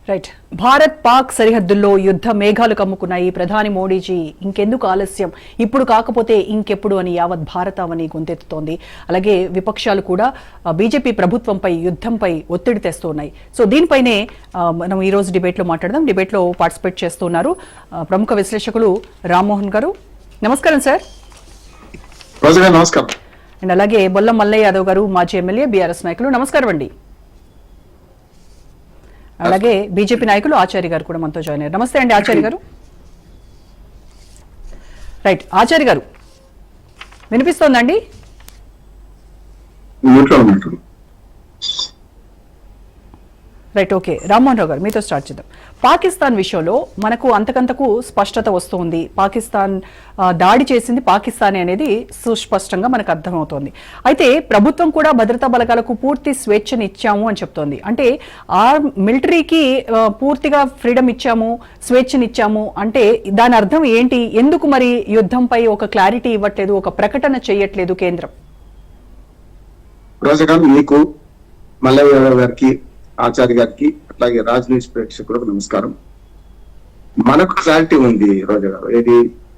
Right. Bharat Pak సరిహద్దుల్లో యుద్ధ మేఘాలు కమ్ముకున్నాయి. ప్రధాని మోడీజీ ఇంకెందుకు ఆలస్యం, ఇప్పుడు కాకపోతే ఇంకెప్పుడు అని యావత్ భారతావని గొంతెత్తుతోంది. అలాగే విపక్షాలు కూడా బీజేపీ ప్రభుత్వంపై యుద్ధంపై ఒత్తిడి తెస్తున్నాయి. సో దీనిపైనే మనం ఈ రోజు డిబేట్లో మాట్లాడదాం. డిబేట్లో పార్టిసిపేట్ చేస్తున్నారు ప్రముఖ విశ్లేషకులు రామ్మోహన్ గారు. నమస్కారం సార్. నమస్కారం. అండ్ అలాగే బొల్లం మల్లయ్య యాదవ్ గారు, మాజీ ఎమ్మెల్యే, బీఆర్ఎస్ నాయకులు. నమస్కారం అండి. అలాగే బీజేపీ నాయకులు ఆచార్య గారు కూడా మనతో జాయిన్ అయ్యారు. నమస్తే అండి ఆచార్య గారు. రైట్, ఆచార్య గారు వినిపిస్తోందండి? Right, okay. రామ్మోహన్ రావు గారు మీతో స్టార్ట్ చేద్దాం. పాకిస్తాన్ విషయంలో మనకు అంతకంతకు స్పష్టత వస్తుంది. పాకిస్తాన్ దాడి చేసింది పాకిస్తానే అనేది సుస్పష్టంగా మనకు అర్థమవుతోంది. అయితే ప్రభుత్వం కూడా భద్రతా బలగాలకు పూర్తి స్వేచ్ఛను ఇచ్చాము అని చెప్తోంది. అంటే ఆ మిలిటరీకి పూర్తిగా ఫ్రీడమ్ ఇచ్చాము, స్వేచ్ఛనిచ్చాము అంటే దాని అర్థం ఏంటి? ఎందుకు మరి యుద్ధంపై ఒక క్లారిటీ ఇవ్వట్లేదు, ఒక ప్రకటన చేయట్లేదు కేంద్రం? మీకు మల్లయ్య గారికి, ఆచార్య గారికి, అట్లాగే రాజనీతి ప్రేక్షకులకు నమస్కారం. మనకు క్లారిటీ ఉంది రోజా గారు. ఏది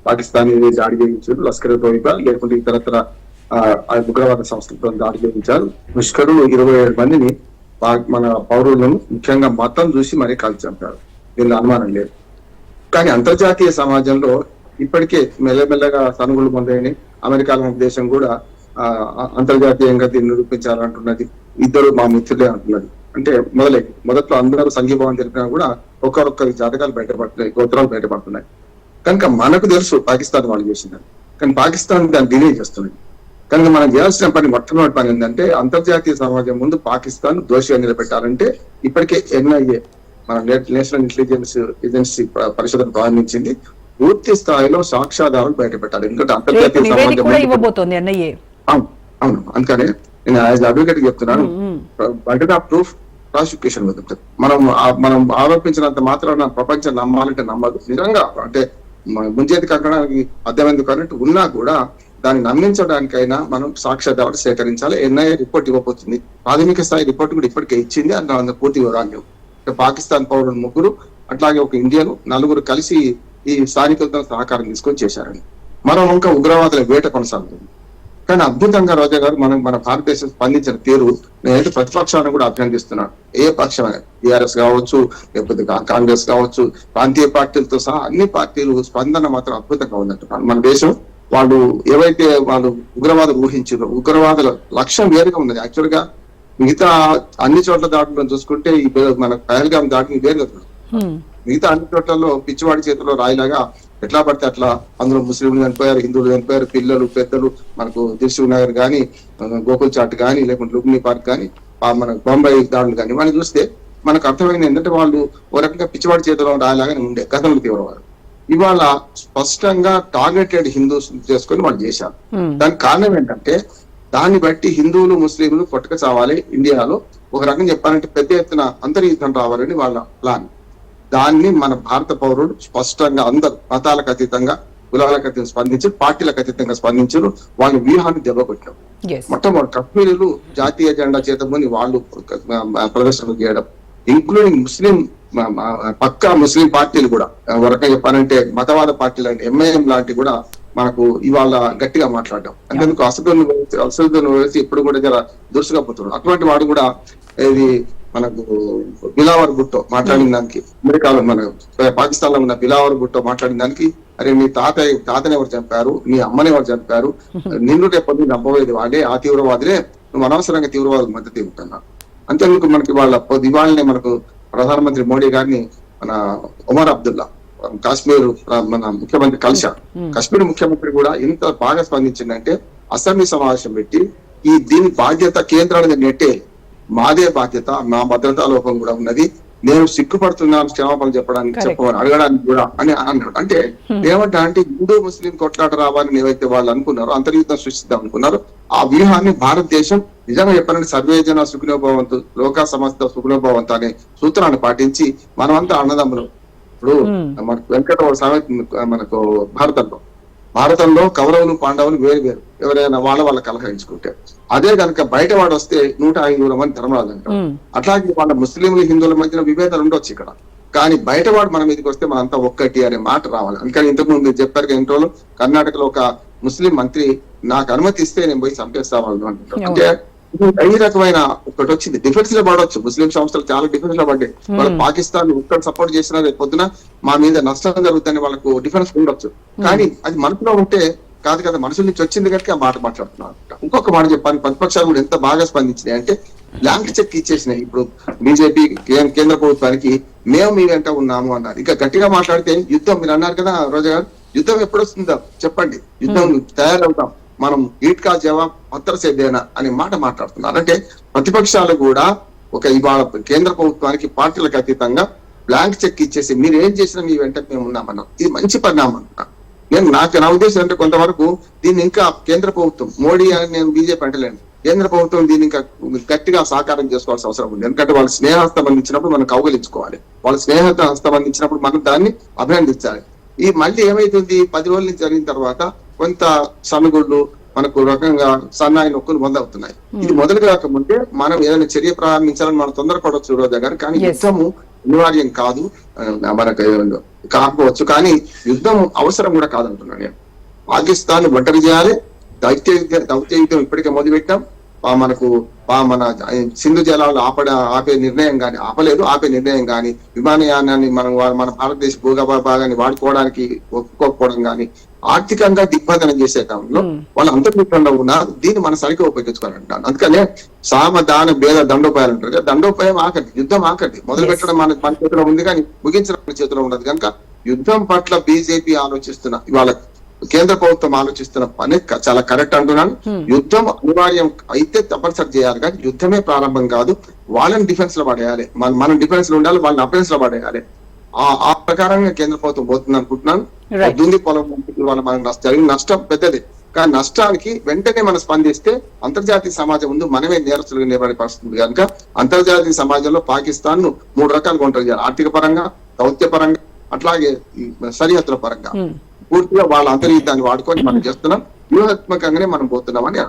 పాకిస్తాన్ దాడి చేయించారు, లష్కర్ తోయిబా లేకుంటే ఇతరత్ర ఉగ్రవాద సంస్థలతో దాడి చేయించారు. ముష్కరులు 27 మందిని మన పౌరులను ముఖ్యంగా మతం చూసి మరీ కాల్చి చంపారు. దీనిలో అనుమానం లేదు. కానీ అంతర్జాతీయ సమాజంలో ఇప్పటికే మెల్లమెల్లగా సనుగులు పొందాయని అమెరికా లాంటి దేశం కూడా అంతర్జాతీయంగా దీన్ని నిరూపించాలంటున్నది. ఇద్దరు మా మిత్రులే అంటున్నది. అంటే మొదట్లో అందరూ సంఘీభావం తెలిపినా కూడా ఒక్కొక్కరి జాతకాలు బయటపడుతున్నాయి, గోత్రాలు బయటపడుతున్నాయి. కనుక మనకు తెలుసు పాకిస్తాన్ వాళ్ళు చేసిందని. కానీ పాకిస్తాన్ దాన్ని డిలే చేస్తున్నది. కనుక మనం చేయాల్సిన పని, మొట్టమొదటి పని ఏంటంటే అంతర్జాతీయ సమాజం ముందు పాకిస్తాన్ దోషిగా నిలబెట్టాలంటే ఇప్పటికే NIA మన నేషనల్ ఇంటెలిజెన్స్ ఏజెన్సీ పరిశోధన ప్రారంభించింది. పూర్తి స్థాయిలో సాక్ష్యాధారాలు బయటపెట్టాలి. ఎందుకంటే అంతర్జాతీయ సమాజం అవును. అందుకనే నేను యాజ్ అడ్వకేట్ చెప్తున్నాను, బర్డెన్ ఆఫ్ ప్రూఫ్ ప్రాసిక్యూషన్ వదులుతుంది. మనం ఆరోపించినంత మాత్రాన ప్రపంచం నమ్మాలంటే నమ్మదు. నిజంగా అంటే ముంచేతి కక్కడానికి అర్థమైంది కాబట్టి ఉన్నా కూడా దాన్ని నమ్మించడానికైనా మనం సాక్ష్యాధారాలు సేకరించాలి. NIA రిపోర్ట్ ఇవ్వబోతుంది. ప్రాథమిక స్థాయి రిపోర్ట్ కూడా ఇప్పటికే ఇచ్చింది. అందులో పూర్తి వివరాలు పాకిస్తాన్ పౌరులు 3 అట్లాగే ఒక ఇండియన్ 4 కలిసి ఈ స్థానికులతో సహకారం తీసుకొని చేశారని. మనం ఇంకా ఉగ్రవాదుల వేట కొనసాగుతుంది. కానీ అద్భుతంగా రోజా గారు మన భారతదేశం స్పందించిన తీరు నేనైతే ప్రతిపక్షాలను కూడా అభినందిస్తున్నాను. ఏ పక్షమైన టీఆర్ఎస్ కావచ్చు, లేకపోతే కాంగ్రెస్ కావచ్చు, ప్రాంతీయ పార్టీలతో సహా అన్ని పార్టీలు స్పందన మాత్రం అద్భుతంగా ఉందంటున్నాను. మన దేశం వాళ్ళు ఏవైతే వాళ్ళు ఉగ్రవాదులు ఊహించారో ఉగ్రవాదుల లక్ష్యం వేరుగా ఉన్నది. యాక్చువల్ గా మిగతా అన్ని చోట్ల దాడులను చూసుకుంటే ఈ మన పహల్గాం దాడిని వేరుగా మిగతా అన్ని చోట్లలో పిచ్చివాడి చేతిలో రాయిలాగా ఎట్లా పడితే అట్లా అందులో ముస్లింలు చనిపోయారు, హిందువులు చనిపోయారు, పిల్లలు, పెద్దలు. మనకు దిల్సుఖ్ నగర్ కానీ, గోకుల్ చాట్ కానీ, లేకుంటే లుంబిని పార్క్ కానీ, మన బొంబాయి దాడులు కానీ మనం చూస్తే మనకు అర్థమైంది ఏంటంటే వాళ్ళు ఓ రకంగా పిచ్చివాడి చేతిలో రాయలాగానే ఉండే గతంలో తీవ్రవారు. ఇవాళ స్పష్టంగా టార్గెటెడ్ హిందూస్ చేసుకొని వాళ్ళు చేశారు. దానికి కారణం ఏంటంటే దాన్ని బట్టి హిందువులు, ముస్లింలు కొట్టక చావాలి. ఇండియాలో ఒక రకం చెప్పాలంటే పెద్ద ఎత్తున అంతర్యుద్ధం రావాలని వాళ్ళ ప్లాన్. దాన్ని మన భారత పౌరులు స్పష్టంగా అందరూ మతాలకు అతీతంగా, కులాలకు అతీతంగా స్పందించారు, పార్టీలకు అతీతంగా స్పందించారు. వాళ్ళ వ్యూహాన్ని దెబ్బకొట్టారు. మొట్టమొదటి కశ్మీరులు జాతీయ జెండా చేతమని వాళ్ళు ప్రదర్శనలు చేయడం, ఇంక్లూడింగ్ ముస్లిం పక్కా ముస్లిం పార్టీలు కూడా ఒక రకంగా చెప్పాలంటే మతవాద పార్టీలు అంటే MIM లాంటి కూడా మనకు ఇవాళ గట్టిగా మాట్లాడడం. అంతేందుకు అసదుద్దీన్ ఓవైసీ ఇప్పుడు కూడా జర దురుసుగా పోతున్నాడు. అటువంటి వాడు కూడా ఇది మనకు బిలావర్ భుట్టో మాట్లాడిన దానికి, అమెరికాలో మన పాకిస్తాన్ లో ఉన్న బిలావర్ భుట్టో మాట్లాడిన దానికి, అరే మీ తాతని ఎవరు చంపారు, మీ అమ్మని ఎవరు చంపారు, నిన్ను రేపటి నమ్మవేది వాడే, ఆ తీవ్రవాదులే, నువ్వు అనవసరంగా తీవ్రవాదులకు మద్దతు ఇవ్వతున్నా. అంతేందుకు మనకి ఇవాళనే మనకు ప్రధానమంత్రి మోడీ గారిని మన ఒమర్ అబ్దుల్లా కాశ్మీర్ మన ముఖ్యమంత్రి కలిశారు. కాశ్మీర్ ముఖ్యమంత్రి కూడా ఎంత బాగా స్పందించిందంటే అసెంబ్లీ సమావేశం పెట్టి దీని బాధ్యత కేంద్రానికి నెట్టే, మాదే బాధ్యత, మా భద్రతా లోపం కూడా ఉన్నది, నేను సిగ్గుపడుతున్నాను క్షమాపణ చెప్పమని అడగడానికి కూడా అని అన్నాడు. అంటే ఏమంటా అంటే హిందూ ముస్లిం కొట్లాట రావాలని ఏవైతే వాళ్ళు అనుకున్నారో, అంతర్యుద్ధం సృష్టిద్దాం అనుకున్నారో, ఆ వ్యూహాన్ని భారతదేశం నిజంగా చెప్పాలంటే సర్వేజన సుఖినోభవంతు లోకా సమస్త సుఖినోభవంతు అనే సూత్రాన్ని పాటించి మనమంతా అన్నదమ్ములు. ఇప్పుడు మనకు వెంకట సామెత మనకు భారతంలో భారతంలో కౌరవులు పాండవులు వేరు వేరు, ఎవరైనా వాళ్ళ కలహించుకుంటే. అదే కనుక బయట వాడు వస్తే 105 మంది ధర్మరాజు అంటారు. అట్లాగే వాళ్ళ ముస్లింలు హిందువుల మధ్యన విభేదాలు ఉండొచ్చు ఇక్కడ, కానీ బయటవాడు మన మీదకి వస్తే మనంతా ఒక్కటి అనే మాట రావాలి. అందుకని ఇంతకు ముందు చెప్పారు ఇంట్రోలో కర్ణాటకలో ఒక ముస్లిం మంత్రి నాకు అనుమతి ఇస్తే నేను పోయి చంపేస్తా వాళ్ళు అంటారు. అంటే ఈ రకమైన ఒకటి వచ్చింది. డిఫెన్స్ లో పడవచ్చు, ముస్లిం సంస్థలు చాలా డిఫెన్స్ లో పడ్డాయి. వాళ్ళు పాకిస్తాన్ ఉత్తర సపోర్ట్ చేసినా రేపు పొద్దున మా మీద నష్టం జరుగుతుందని వాళ్ళకు డిఫెన్స్ ఉండొచ్చు, కానీ అది మనసులో ఉంటే కాదు కదా, మనుషుల నుంచి వచ్చింది కనుక ఆ మాట మాట్లాడుతున్నారు. ఇంకొక మాట చెప్పాను, ప్రతిపక్షాలు కూడా ఎంత బాగా స్పందించినాయి అంటే బ్లాంక్ చెక్ ఇచ్చేసినాయి. ఇప్పుడు బీజేపీ కేంద్ర ప్రభుత్వానికి మేము మీ వెంట ఉన్నాము అన్నారు. ఇంకా గట్టిగా మాట్లాడితే యుద్ధం, మీరు అన్నారు కదా రోజా గారు, యుద్ధం ఎప్పుడు వస్తుందో చెప్పండి, యుద్ధం తయారవుతాం, మనం ఈట్ కా జవాబ్ పత్తర సేదేనా అనే మాట మాట్లాడుతున్నారు. అంటే ప్రతిపక్షాలు కూడా ఒక ఇవాళ కేంద్ర ప్రభుత్వానికి పార్టీలకు అతీతంగా బ్లాంక్ చెక్ ఇచ్చేసి మీరు ఏం చేసినా మీ వెంట మేము ఉన్నామన్నాం. ఇది మంచి పరిణామం. నా ఉద్దేశం అంటే కొంతవరకు దీన్ని ఇంకా కేంద్ర ప్రభుత్వం, మోడీ అని నేను బీజేపీ అంటలేను, కేంద్ర ప్రభుత్వం దీన్ని ఇంకా గట్టిగా సాకారం చేసుకోవాల్సిన అవసరం ఉంది. ఎందుకంటే వాళ్ళు స్నేహస్తం అందించినప్పుడు మనం కౌగలించుకోవాలి, వాళ్ళు స్నేహస్తం అందించినప్పుడు మనం దాన్ని అభినందించాలి. ఈ మళ్ళీ ఏమైతుంది, 10 రోజుల నుంచి జరిగిన తర్వాత కొంత సనుగుళ్ళు మనకు రకంగా సన్నాయి నొక్కులు మొదలవుతున్నాయి. ఇది మొదలు కాకముందే మనం ఏదైనా చర్య ప్రారంభించాలని మనం తొందరపడవచ్చు రోజా గారు, కానీ యుద్ధము అనివార్యం కాదు, మనకు కాకపోవచ్చు, కానీ యుద్ధం అవసరం కూడా కాదంటున్నాను నేను. పాకిస్తాన్ ఒంటరి చేయాలి, దౌత్య యుద్ధం ఇప్పటికే మొదలుపెట్టాం. మనకు మన సింధు జలాలు ఆపే నిర్ణయం కానీ ఆపే నిర్ణయం కానీ, విమానయానాన్ని మన భారతదేశ భూభాగాన్ని వాడుకోవడానికి ఒప్పుకోకపోవడం కానీ, ఆర్థికంగా దిగ్బంధనం చేసే కాలంలో వాళ్ళు అంతర్ముఖంగా ఉన్నారు. దీన్ని మన సరిగ్గా ఉపయోగించుకోవాలంటాను. అందుకనే సామధాన భేద దండోపాయాలు అంటారు కదా, దండోపాయం ఆకండి, యుద్ధం ఆకండి. మొదలు పెట్టడం మన చేతిలో ఉంది కానీ ముగించడం మన చేతిలో ఉండదు. కనుక యుద్ధం పట్ల బీజేపీ ఆలోచిస్తున్న, ఇవాళ కేంద్ర ప్రభుత్వం ఆలోచిస్తున్న పని చాలా కరెక్ట్ అంటున్నాను. యుద్ధం అనివార్యం అయితే తప్పనిసరి చేయాలి, కానీ యుద్ధమే ప్రారంభం కాదు. వాళ్ళని డిఫెన్స్ లో పడేయాలి, మనం డిఫెన్స్ లో ఉండాలి, వాళ్ళని అఫెన్స్ లో పడేయాలి. ఆ ప్రకారంగా కేంద్ర ప్రభుత్వం పోతుంది అనుకుంటున్నాను. దుంది పొలం వాళ్ళ మనకు జరిగిన నష్టం పెద్దది, కానీ నష్టానికి వెంటనే మనం స్పందిస్తే అంతర్జాతీయ సమాజం ముందు మనమే నేరస్తులుగా నిలబడే పరిస్థితి. కనుక అంతర్జాతీయ సమాజంలో పాకిస్తాన్ ను 3 రకాలుగా ఉంటారు, ఆర్థిక పరంగా, దౌత్య పరంగా, అట్లాగే సరిహద్దుల పరంగా. పూర్తిగా వాళ్ళ అంతర్యుద్ధాన్ని వాడుకొని మనం చేస్తున్నాం, వ్యూహాత్మకంగానే మనం పోతున్నామని